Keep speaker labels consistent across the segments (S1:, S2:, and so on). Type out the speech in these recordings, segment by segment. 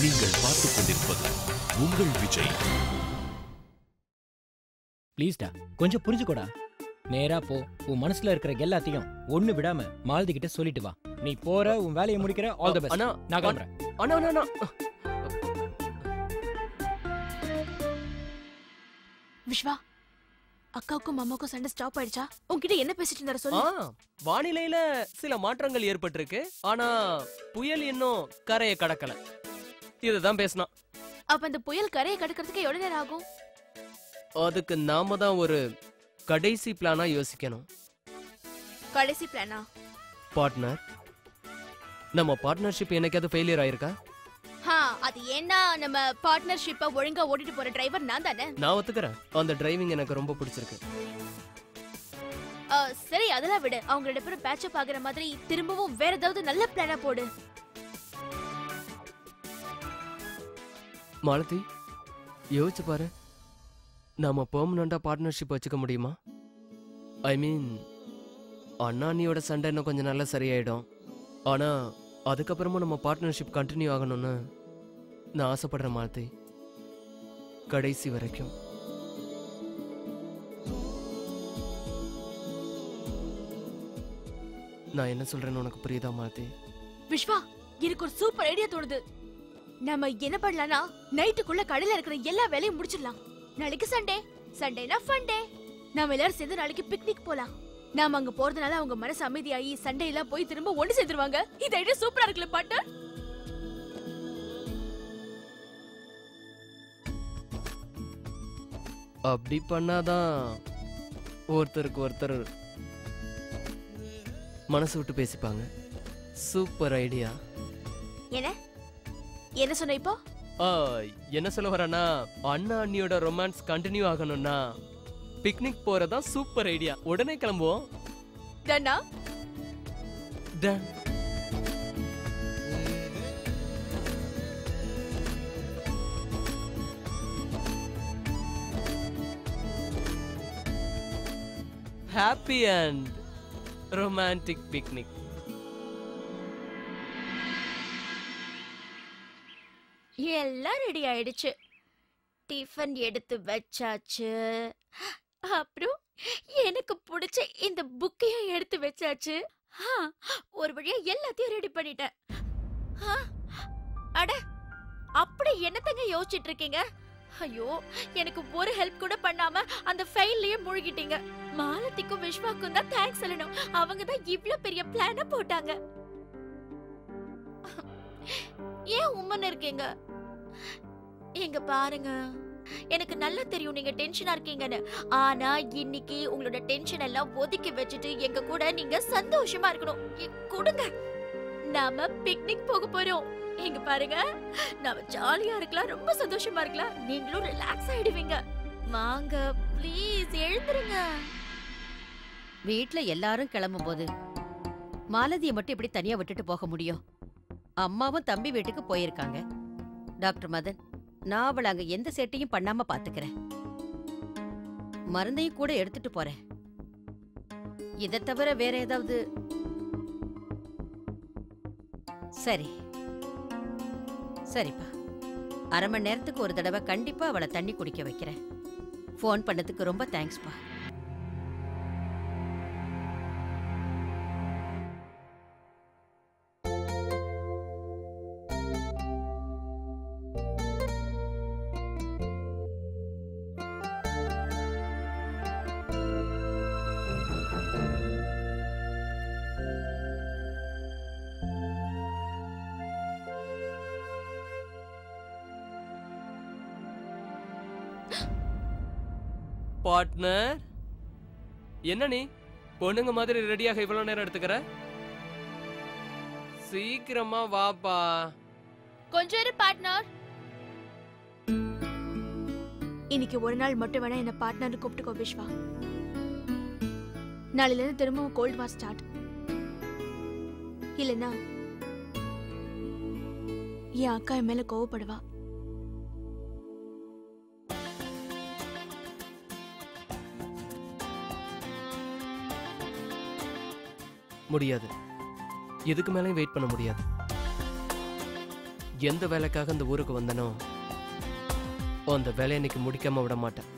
S1: நீங்கள் பார்த்துக் கொண்டிருப்பது உங்கள் விஜய்.
S2: ப்ளீஸ்டா கொஞ்சம் புரிஞ்சுக்கோடா. நேரா போ, உன் மனசுல இருக்கிற எல்லாத்தையும் ஒண்ணு விடாம மாலதி கிட்ட சொல்லிட்டு வா. நீ போற, உன் வேலையை முடிக்கிற. All the best. நான் கிளம்புறேன்.
S3: அண்ணா
S4: விஸ்வா, அக்காவுக்கும் மாமாவுக்கும் சண்டை ஸ்டாப் ஆயிடுச்சா? உன்கிட்ட என்ன பேசிட்டு இருந்தாரு சொல்லு.
S3: வானிலையில சில மாற்றங்கள் ஏற்பட்டிருக்கு. ஆனா புயல் இன்னும் கரையை கடக்கல. இதுதான் பேசினா.
S4: அப்ப இந்த புயல் கரையை கடக்கிறதுக்கு எவ்வளவு நேரம் ஆகும்?
S3: அதுக்கு நாம தான் ஒரு கடைசி பிளானா யோசிக்கணும்.
S4: கடைசி பிளானா?
S3: பார்ட்னர், நம்ம பார்ட்னர்ஷிப் என்னைக்காவது ஃபெயிலியர் ஆயிருக்கா?
S4: அது ஏன்னா நம்ம பார்ட்னர்ஷிப்பை ஒழுங்கா ஓட்டிட்டு போற டிரைவர் நான் தானே.
S3: நான் ஒத்துக்கிறேன், அந்த டிரைவிங் எனக்கு ரொம்ப பிடிச்சிருக்கு.
S4: சரி, அதெல்லாம் விடு. அவங்க ரெண்டு பேரும் பேட்ச் அப் ஆகுற மாதிரி திரும்பவும் வேற ஏதாவது நல்ல பிளானா போடு.
S3: மாலதி, யோசிச்சு பாரு, நாம பெர்மனண்டா பார்ட்னர்ஷிப் வச்சுக்க முடியுமா? ஐ மீன், அண்ணாணியோட சண்டை இன்னும் கொஞ்சம் நல்லா சரியாயிடும். ஆனா அதுக்கப்புறமும் நம்ம பார்ட்னர்ஷிப் கண்டினியூ ஆகணும்னு நான் ஆசைப்படுறேன் மாலதி, கடைசி வரைக்கும். நான் என்ன சொல்றேன்னு உனக்கு புரியுதா மாலதி?
S4: விஸ்வா, எனக்கு ஒரு சூப்பர் ஐடியா தோணுது. நம்ம என்ன பண்ணலாம்னா, நைட்டுக்குள்ள கடையில இருக்கிற எல்லா வேலையும் முடிச்சிடலாம். நாளைக்கு சண்டேனா ஃபன் டே. நாம எல்லாரும் சேர்ந்து நாளைக்கு பிக்னிக் போலாம். நாம அங்க போறதுனால அவங்க மனசு அமைதியாகி சண்டே எல்லாம் போய் திரும்ப ஒன்று சேர்ந்துருவாங்க. இந்த ஐடியா சூப்பரா இருக்குல்ல பாட்டர்?
S3: அப்படி பண்ணாதான் ஒருத்தருக்கு ஒருத்தர் மனசு விட்டு பேசிப்பாங்க. Super idea.
S4: என்ன சொன்ன இப்போ?
S3: என்ன சொல்ல வரேன்னா, அண்ணா அண்ணியோட ரொமான்ஸ் கண்டினியூ ஆகணும்னா பிக்னிக் போறதா சூப்பர் ஐடியா. உடனே கிளம்புவோம்.
S4: டன்னா?
S3: Done. Happy and romantic picnic.
S4: எல்லாம் ரெடி ஆயிடுச்சு. டிஃபன் எடுத்து வச்சாச்சு. அப்புறம் எனக்கு பிடிச்ச இந்த புக்கையும் எடுத்து வச்சாச்சு. ஒரு வழியா எல்லாத்தையும் ரெடி பண்ணிட்டேன். அட, அப்படி என்னத்தங்க யோசிச்சுட்டு இருக்கீங்க? ஐயோ, எனக்கு ஒரு ஹெல்ப் கூட பண்ணாம அந்த ஃபைல்லயே முழுகிட்டீங்க. மாலதிக்கும் விஸ்வாக்கும் தான் தேங்க்ஸ் சொல்லணும். அவங்க தான் இவ்ளோ பெரிய பிளான போட்டாங்க. ஏன் உம்மன் இருக்கீங்க? எங்க பாருங்க, எனக்கு நல்லா தெரியும் நீங்க டென்ஷனா இருக்கீங்கன்னு. ஆனா இன்னைக்கு உங்களோட டென்ஷன் எல்லாம் ஒதுக்கி வச்சுட்டு எங்க கூட நீங்க சந்தோஷமா இருக்கணும். கொடுங்க, நாம பிக்னிக் போக போறோம். எங்க பாருங்க, நாம ஜாலியா இருக்கலாம், ரொம்ப சந்தோஷமா இருக்கலாம். நீங்களும் ரிலாக்ஸ் ஆயிடுவீங்க. வாங்க ப்ளீஸ், எழுந்துருங்க.
S5: வீட்ல எல்லாரும் கிளம்பும் போது மாலதியை மட்டும் இப்படி தனியா விட்டுட்டு போக முடியும்? அம்மாவும் தம்பி வீட்டுக்கு போயிருக்காங்க. டாக்டர் மதன், நான் அவளை அங்க எந்த சேட்டையும் பண்ணாம பாத்துக்கிறேன். மருந்தையும் கூட எடுத்துட்டு போறேன். இதை தவிர வேற ஏதாவது? சரிப்பா, அரை மணி நேரத்துக்கு ஒரு தடவை கண்டிப்பா அவளை தண்ணி குடிக்க வைக்கிறேன். ஃபோன் பண்ணதுக்கு ரொம்ப தேங்க்ஸ்பா.
S3: பார்ட்னர், என்ன நீ பொண்ணுங்க மாதிரி ரெடியாக இவ்வளவு நேரம் எடுத்துக்கிற? சீக்கிரமா வாப்பா.
S4: கொஞ்சம் இரு பார்ட்னர். இன்னைக்கு ஒரு நாள் மட்டும் வேணா என்ன பார்ட்னர் கூப்பிட்டுக்கோ விஸ்வா. நாளையில இருந்து திரும்பவும் கோல்ட் வார் ஸ்டார்ட். இல்லனா என் அக்கா என் மேல கோவப்படுவா.
S3: முடியாது, எதுக்கு மேலேயும் வெயிட் பண்ண முடியாது. எந்த வேலைக்காக இந்த ஊருக்கு வந்தனோ அந்த வேலையை இன்னைக்கு முடிக்காம விட மாட்டேன்.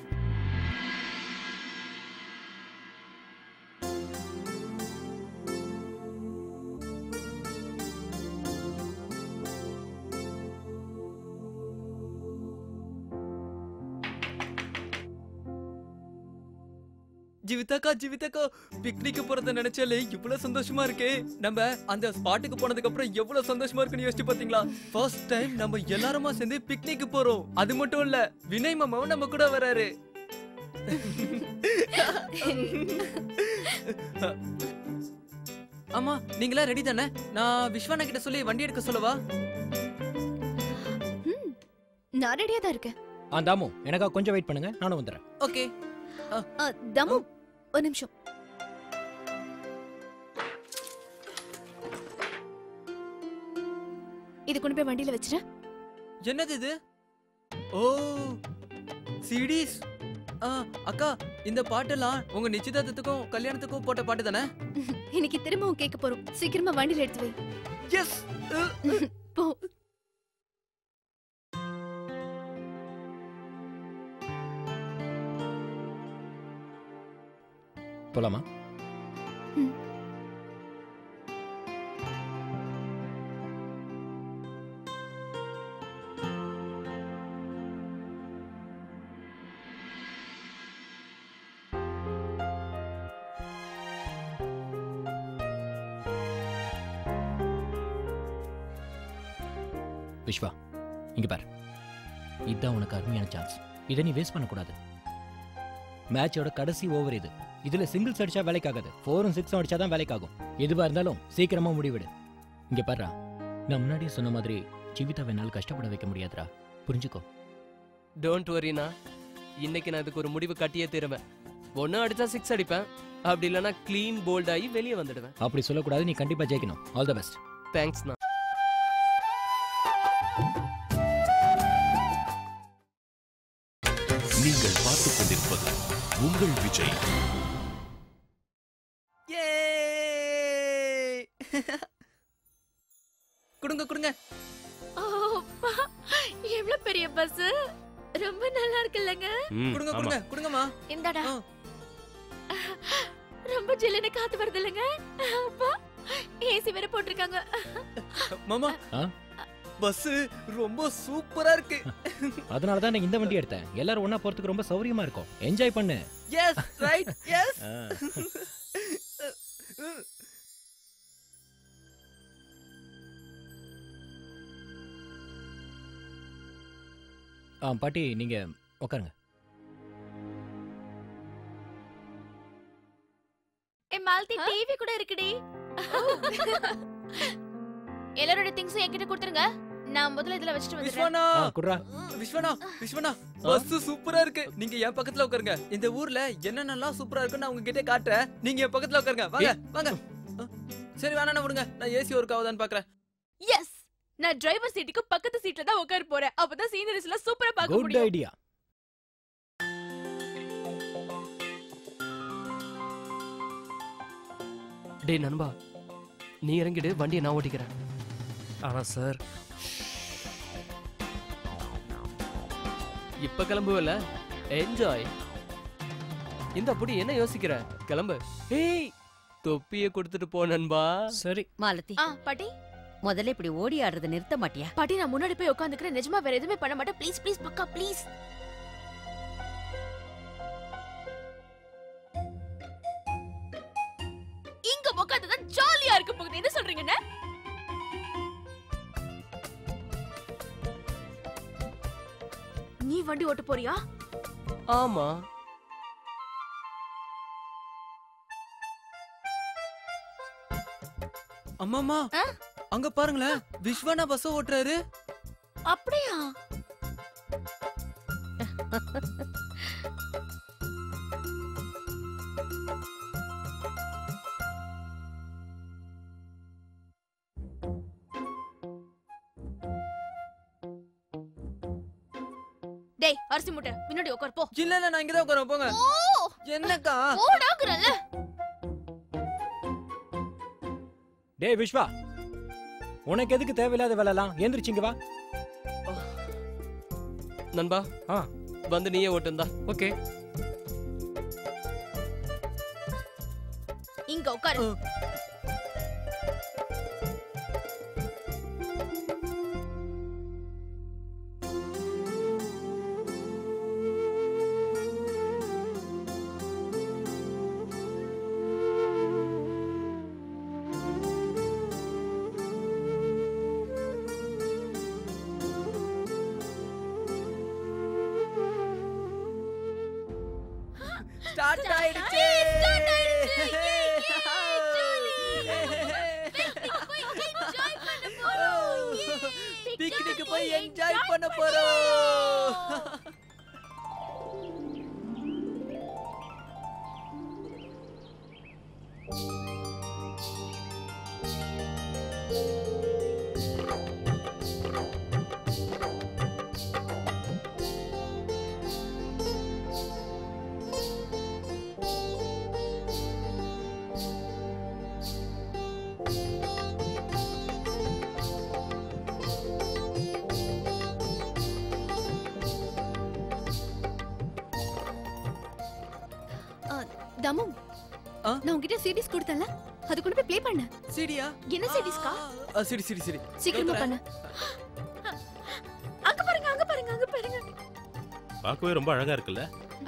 S6: ஜீவிதாக்கா ஜீவிதாக்கா பிக்னிக் போறத நினைச்சாலே இவ்வளவு சந்தோஷமா இருக்கே. நம்ம அந்த ஸ்பாட்டுக்கு போனதுக்கு அப்புறம் எவ்வளவு சந்தோஷமா இருக்குன்னு யோசிச்சு பாத்தீங்களா? ஃபர்ஸ்ட் டைம் நம்ம எல்லாருமா சேர்ந்து பிக்னிக் போறோம். அது மட்டும் இல்ல, வினய் மாமாவும் நம்ம கூட வராரு. ஆமா, நீங்களா ரெடி தானே? நான் விஸ்வானா கிட்ட சொல்லி வண்டி எடுக்க சொல்லவா?
S7: நான் ரெடியா தான் இருக்கேன்.
S2: தாமு எனக்கா கொஞ்சம் வெயிட் பண்ணுங்க, நானும் வந்துடுறேன்.
S6: ஓகே.
S7: தமு ஒரு நிமிஷம். இது கொண்டு போய் வண்டியில வச்சிரு.
S6: என்னது இது? ஓ, சிடிஸ். அக்கா, இந்த பாட்டெல்லாம் உங்க நிச்சயதார்த்தத்துக்கும் கல்யாணத்துக்கும் போட்ட பாட்டு தானே?
S7: இன்னைக்கு திரும்பவும் கேட்க போறோம். சீக்கிரமா வண்டியில எடுத்து வை.
S6: எஸ்.
S7: போ.
S2: போலாமா? விஸ்வா, இங்க பாரு, இதுதான் உனக்கு அருமையான சான்ஸ். இதை நீ வேஸ்ட் பண்ணக்கூடாது. மேட்சோட கடைசி ஓவர் இது. இதுல சிங்கிள்ஸ் அடிச்சா வேலைக்காகாது, 4ம் 6ம் அடிச்சாதான் வேலைக்காகும். எதுவா இருந்தாலும் சீக்கிரமா முடிவிடு. இங்க பாருடா, நான் முன்னாடியே சொன்ன மாதிரி ஜீவிதாவை என்னால் கஷ்டப்பட வைக்க முடியாதுடா, புரிஞ்சுக்கோ.
S3: டோன்ட் வரினா, இன்னைக்கு நான் இதுக்கு ஒரு முடிவு கட்டியே தருவேன். ஒன்னு அடிச்சா 6 அடிப்பேன், அப்படி இல்லைன்னா கிளீன் போல்ட் ஆகி வெளியே வந்துடுவேன்.
S2: அப்படி சொல்லக்கூடாது, நீ கண்டிப்பா ஜெயிக்கணும். All the best.
S3: தேங்க்ஸ்ண்ணா.
S1: நீங்கள் பார்த்துக் கொண்டிருப்பது உங்கள் விஜய்.
S6: குடுங்க குடுங்க.
S4: அப்பா, எவ்வளவு பெரிய பஸ். ரொம்ப நல்லா இருக்குல்லங்க.
S6: குடுங்க குடுங்க குடுங்கம்மா.
S4: இந்தாடா. ரொம்ப ஜில்லுன்னு காத்து வருது இல்லங்க. அப்பா, ஏசி வேற போட்டிருக்காங்க.
S6: மாமா, பஸ் ரொம்ப சூப்பரா இருக்கு.
S2: அதனால தான் நான் இந்த வண்டி எடுத்தேன். எல்லாரும் ஒண்ணா போறதுக்கு ரொம்ப சௌரியமா இருக்கும். என்ஜாய் பண்ணு.
S6: Yes, right, yes.
S2: பாட்டி, நீங்க உட்காருங்க.
S4: மால்தி, டிவி கூட இருக்குடி. எல்லாரோட திங்ஸும் என்கிட்ட கொடுத்துருங்க. நான் முதல்ல இதுல வச்சிட்டு வந்துறேன்.
S6: விஸ்வனா,
S2: குட்ரா.
S6: விஸ்வனா, விஸ்வனா, பஸ் சூப்பரா இருக்கு. நீங்க என் பக்கத்துல உட்காருங்க. இந்த ஊர்ல என்னென்னலாம் சூப்பரா இருக்குன்னு நான் உங்ககிட்ட காட்டுறேன். நீங்க என் பக்கத்துல உட்காருங்க. வாங்க வாங்க. சரி, வேணா விடுங்க, நான் ஏசி ஒர்க் ஆகுதான்னு பாக்குறேன்.
S7: எஸ், நான் டிரைவர் சீட்டுக்கு பக்கத்து சீட்ல தான் உட்கார போறேன். அப்பதான் சீனரிஸ் எல்லாம் சூப்பரா பார்க்க
S2: குட்
S7: முடியும்.
S2: ஐடியா.
S3: டேய் நண்பா, நீ இறங்கிடு, வண்டியை நான் ஓட்டிக்கிறேன். ஆனா சார், இப்ப கிளம்புவல, என்ஜாய். இந்த அப்படி என்ன யோசிக்கிற? கிளம்பு. ஏய், தொப்பியை கொடுத்துட்டு போ நண்பா.
S2: சரி
S5: மாலதி,
S7: பாட்டி
S5: முதல்ல இப்படி ஓடி ஆடுறத நிறுத்த மாட்டியா?
S7: பாட்டி, நான் முன்னாடி போய் உட்காந்துக்கிறேன். நிஜமா வேற எதுவுமே பண்ண மாட்டேன். ப்ளீஸ் ப்ளீஸ் பக்கா ப்ளீஸ். இங்க உட்காந்துதான் ஜாலியா இருக்க போகுது. என்ன சொல்றீங்கன்னு? நீ வண்டி ஓட்ட போறியா?
S3: ஆமா.
S6: அம்மாமா, அங்க பாருங்களேன், விஸ்வனா பஸ் ஓட்டுறாரு.
S4: அப்படியா?
S7: டேய், அரிசி மூட்டை முன்னாடி உட்கார் போ.
S6: இல்ல இல்ல, நான் இங்கதான் உட்காரேன். போங்க. என்னக்கா?
S7: ஓடாங்கறல.
S2: டேய் விஸ்வா, உனக்கு எதுக்கு தேவையில்லாத வேலைலாம்? எந்திரிச்சிங்க வா.
S3: நண்பா வந்து நீயே ஓட்டுந்தா.
S6: ஓகே,
S7: இங்க உட்காரு.
S6: ஸ்டார்ட் ஆயிடுச்சு. பிக்னிக் போய் என்ஜாய் பண்ண போறோம்.
S7: தமு,
S6: ஆ?
S7: நான் உன்கிட்ட சிடிஸ் கொடுத்தல, அது கொண்டு போய் ப்ளே பண்ணு.
S6: சரியா?
S7: என்ன சிடிஸ்கா?
S6: சரி சரி சரி,
S7: சீக்கிரமா பண்ணு. அங்க பாருங்க, அங்க பாருங்க, அங்க பாருங்க.
S1: பார்க்கவே ரொம்ப அழகா இருக்குல்ல?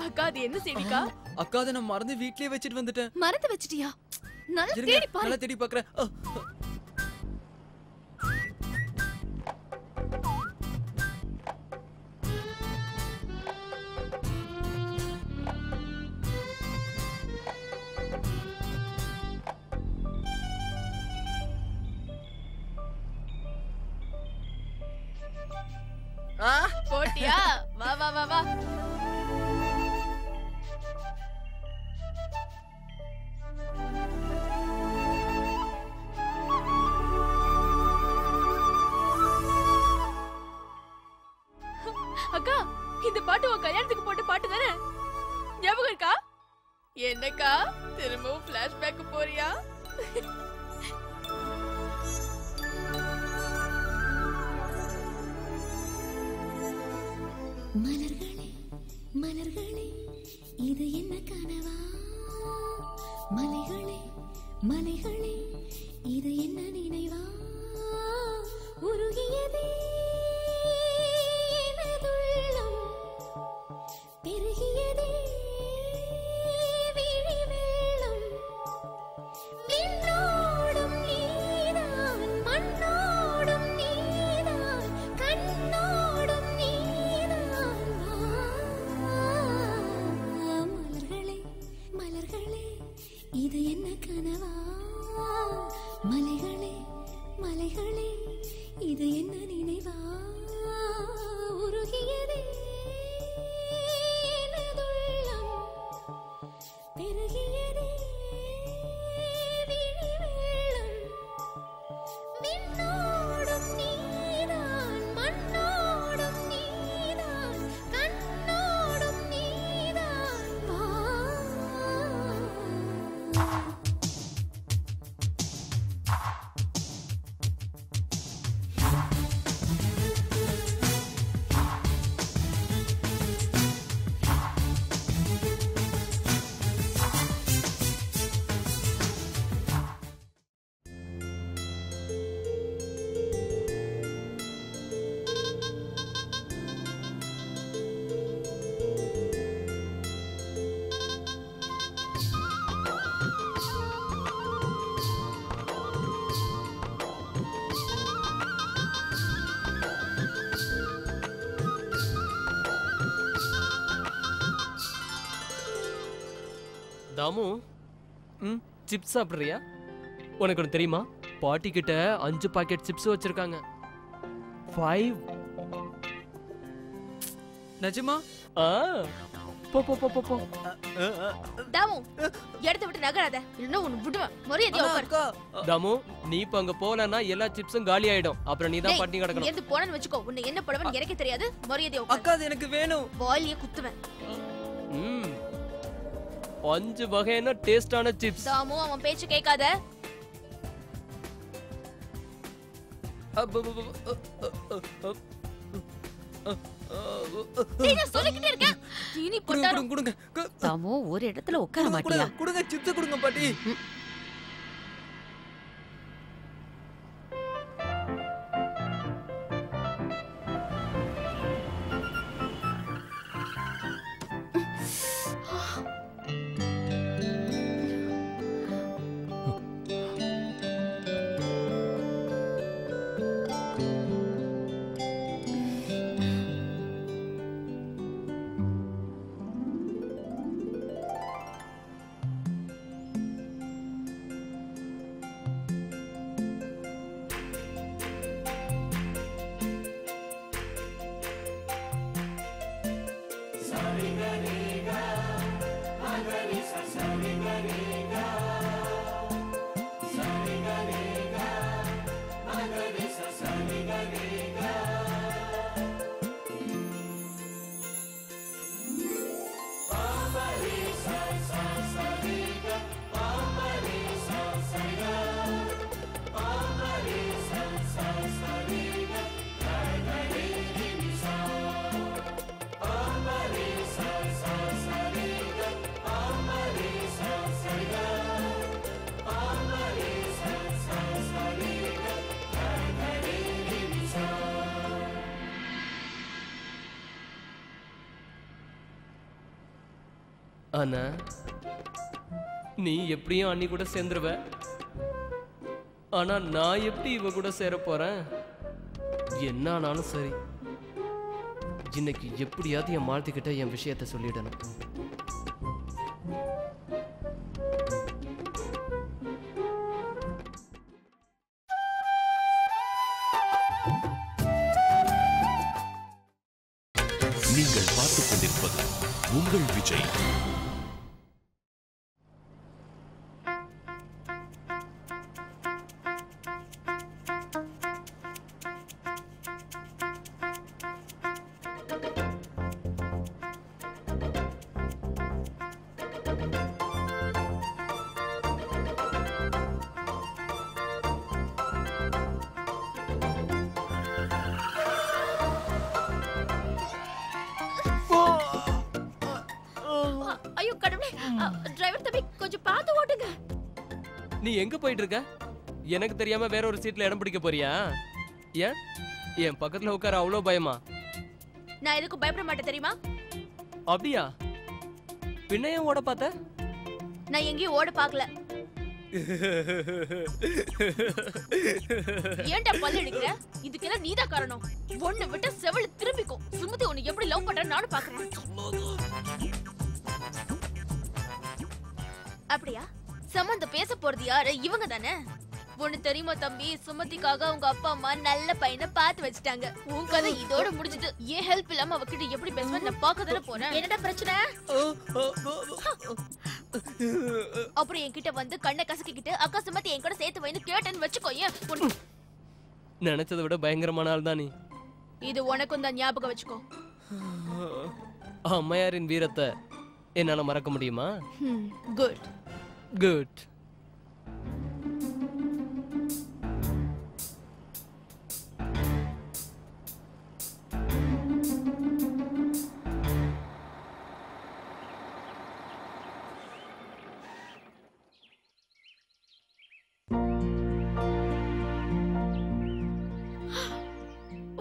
S7: அக்கா, அது என்ன சிடிக்கா?
S6: அக்கா அதை நான் மறந்து வீட்லயே வச்சிட்டு வந்துட்டேன்.
S7: மறந்து வச்சிட்டியா? நல்லா
S6: இருங்க,
S7: தேடி பாரு.
S6: நல்லா தேடி பார்க்கறேன்.
S7: போட்டியா? வா வா வா வா. அக்கா, இந்த பாட்டு உன் கல்யாணத்துக்கு போட்ட பாட்டு தானே? ஞாபகம் இருக்கா? என்னக்கா, திரும்பவும் பிளாஷ்பேக் போறியா?
S8: மலர்களே மலர்களே, இது என்ன கனவா? மலைகளே மலைகளே, இது என்ன நினைவா? உருகியதே எனதுள்ளம், பெருகியதே விழி வெள்ளம். விண்ணோடும் நீதான், மண்ணோடும் நீதான், கண்ணோடும் நீதான். மலர்களே மலர்களே, இது என்ன கனவா? மலைகளே மலைகளே, இது என்ன நினைவா? உருகியதே எனதுள்ளம், பெருகியதே விழி வெள்ளம். விண்ணோடும் நீதான், மண்ணோடும் நீதான், கண்ணோடும் நீதான். வா.
S3: தாமு, சிப்ஸ் சாப்பிடுறியா? உனக்கு ஒன்று தெரியுமா? பாட்டி கிட்ட 5 பாக்கெட் சிப்ஸ் வச்சிருக்காங்க. 5.
S6: நிஜமா?
S3: போ போ போ போ போ.
S7: தாமு, இடத்தை விட்டு நகராத, இல்லைன்னா உன்னை விடுவேன். மரியாதையா உட்காரு.
S6: அக்கா,
S3: தாமு, நீ இப்ப அங்க போலன்னா எல்லா சிப்ஸும் காலி ஆயிடும். அப்புறம் நீ தான்
S7: டேய்,
S3: பட்டினி கிடக்கணும்.
S7: எந்த போனன்னு வச்சுக்கோ, உன்னை என்ன படுவேன்னு எனக்கே தெரியாது. மரியாதையா உட்காரு.
S6: அக்கா அது எனக்கு வேணும்.
S7: வாயிலேயே குத்துவேன்.
S3: 5 வகையான டேஸ்டான சிப்ஸ்.
S7: தாமு, அவன் பேச்சு கேட்காத.
S4: நான் சொல்லிக்கிட்டே இருக்கேன். சீனி போட்டாலும்
S6: கொடுங்க
S5: தாமோ ஒரு இடத்துல உட்கார மாட்டியா?
S6: கொடுங்க சிப்ஸ் கொடுங்க பாட்டி. ஆனா நீ எப்படியும் அண்ணி கூட சேர்ந்துருவ. ஆனா நான் எப்படி இவ கூட சேர போறேன்? என்ன ஆனாலும் சரி, இன்னைக்கு எப்படியாவது என் மாலத்திக்கிட்ட என் விஷயத்த சொல்லிடணும்.
S9: நீங்கள் பார்த்துக் கொண்டிருப்பது உங்கள் விஜய்.
S4: ஐயோ கடவுளே, டிரைவர் தம்பி கொஞ்சம் பார்த்து ஓட்டுங்க.
S3: நீ எங்க போயிட்டு இருக்க? எனக்கு தெரியாம வேற ஒரு சீட்ல இடம் பிடிக்க போறியா? ஏன் என் பக்கத்துல உட்கார அவ்வளோ பயமா?
S4: நான் எதுக்கும் பயப்பட மாட்டேன் தெரியுமா?
S3: அப்படியா? பின்ன ஏன் ஓட பார்த்த?
S4: நான் எங்கேயும் ஓட பார்க்கல. ஏன்டா பல்ல எடுக்கிற? இதுக்கெல்லாம் நீதான் காரணம். ஒண்ணு விட்டு செவல திரும்பிக்கும். சுமதி உன்னை எப்படி லவ் பண்றேன்னு நானும் பாக்குறேன். அப்படியா? சம்பந்தம் பேச போறது யாரு? இவங்க தானே. ஒண்ணு தெரியுமா தம்பி, சுமதிக்காக அவங்க அப்பா அம்மா நல்ல பையனை பார்த்து வச்சுட்டாங்க. உன் கதை இதோட முடிஞ்சிட்டு. ஏன் ஹெல்ப் இல்லாம அவகிட்ட எப்படி பேசுவேன் நான் பார்க்க தானே போறேன். என்னடா பிரச்சனை? அப்புறம் என்கிட்ட வந்து கண்ணை கசக்கிக்கிட்டு அக்கா சுமதி என் கூட சேர்த்து வைன்னு கேட்டேன்னு வச்சுக்கோயேன்.
S3: நினைச்சதை விட பயங்கரமான ஆள் தான் நீ.
S4: இது உனக்கும் தான் ஞாபகம் வச்சுக்கோ.
S3: அம்மையாரின் வீரத்தை என்னால மறக்க முடியுமா?
S4: Good
S3: good.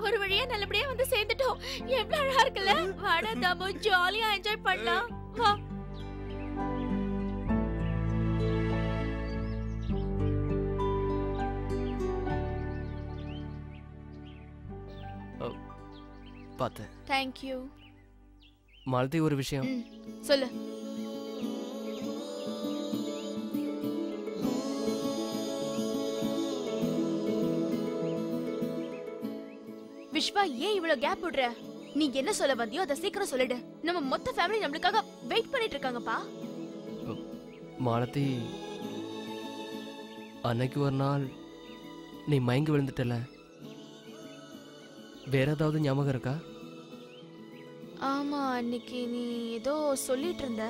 S4: ஒரு வழியா நல்லபடியா வந்து சேர்ந்துட்டோம். எவ்வளவு அழகா இருக்குல்ல? வாடா தாமு, ஜாலியா என்ஜாய் பண்ணலாம். வா.
S3: பாத்து.
S4: Thank you.
S3: மாலதி, ஒரு விஷயம்.
S4: சொல்லு. விஸ்வா, ஏன் இவ்வளவு கேப் விடுற? நீ என்ன சொல்ல வந்தியோ அதை சீக்கிரம் சொல்லிடு. நம்ம மொத்த ஃபேமிலி நம்மளுக்காக வெயிட் பண்ணிட்டு இருக்காங்கப்பா.
S3: மாலதி, அன்னைக்கு ஒரு நாள் நீ மயங்கி விழுந்துட்டல, வேற ஏதாவது ஞாபகம் இருக்கா?
S4: ஆமா, அன்னைக்கு நீ ஏதோ சொல்லிட்டு இருந்த.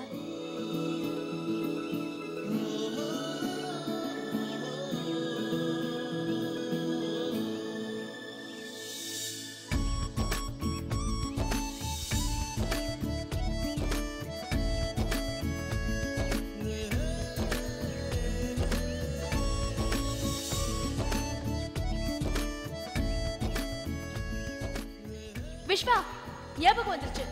S7: விஸ்வா ஞாபகம் வந்துருச்சு.